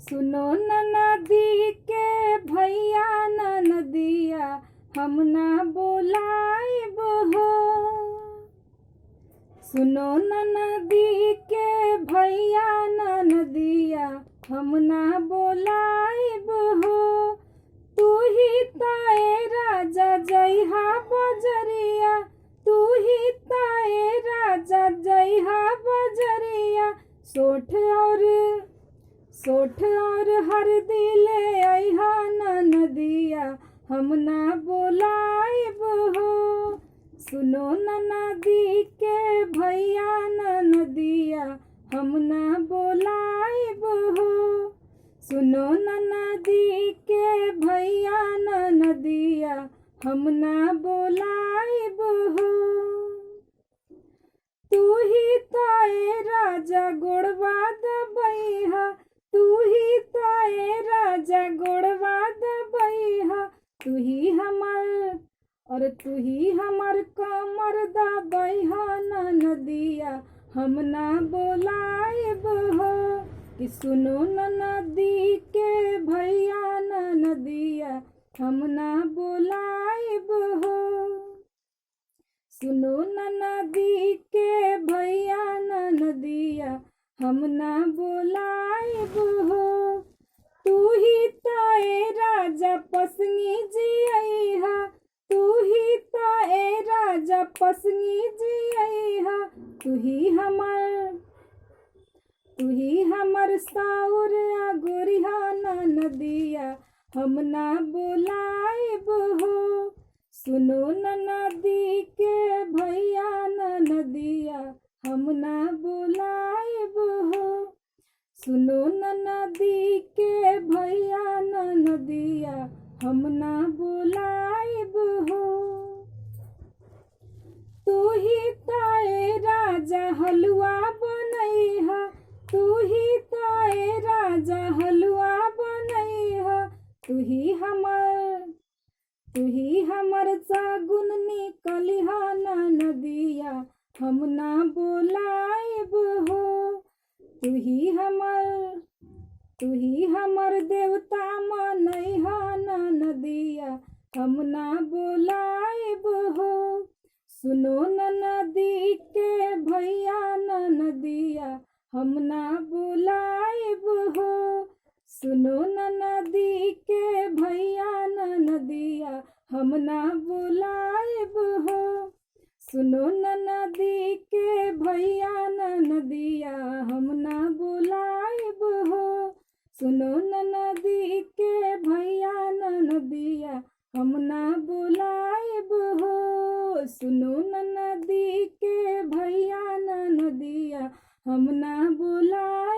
सुनो नदी के भैया नदिया हम ना बोलाइब हो। सुनो नदी के भैया नदिया हम ना बोलाइब हो। तू ही ताए राजा जइहा बजरिया, तू ही ताए राजा जइहा बजरिया। सोठ और हरदी ले अइहा नदिया हम ना बोलाइब हो। सुनो नदी के भैया नदिया हम ना बोलाइब हो। सुनो नदी के भैया नदिया हम ना बोलाइब हो। तू ही ताए राजा गोड़वा दबैहा, तू ही ताए राजा गोड़वा दबैहा। तू ही हमर कमर दबैहा नदिया हम ना बोलाइब हो। कि सुनो नदी के भैया नदिया हम ना बोलाइब हो। सुनो नदी के भैया नदिया हम ना बोलाइब हो। तू ही ताए राजा पसंगी जियहा, तू ही ताए राजा पसंगी जियहा। तू ही हमर साउर गोरिहा नदिया हम ना बोलाइब हो। सुनो नदी के भैया नदिया हम ना बोलाइब हो। सुनो नदी के भैया नदिया हम ना बोलाइब हो। तू ही ताए राजा हलवा बनैहा, तू ही ताए राजा हलवा बनैहा। तू ही हमर सागुन निकलिहा नदिया हम ना बोलाइब हो। तू ही हमर देवता मनैहा नदिया हम ना बोलाइब हो। सुनो नदी के भैया नदिया हम ना बोलाइब हो। सुनो नदी के भैया नदिया हम ना बोलाइब हो। सुनो नदी के भैया नदिया हम ना बोलाइब हो। सुनो नदी के भैया नदिया हम ना बोलाइब हो। सुनो नदी के भैया नदिया हम ना बोलाइब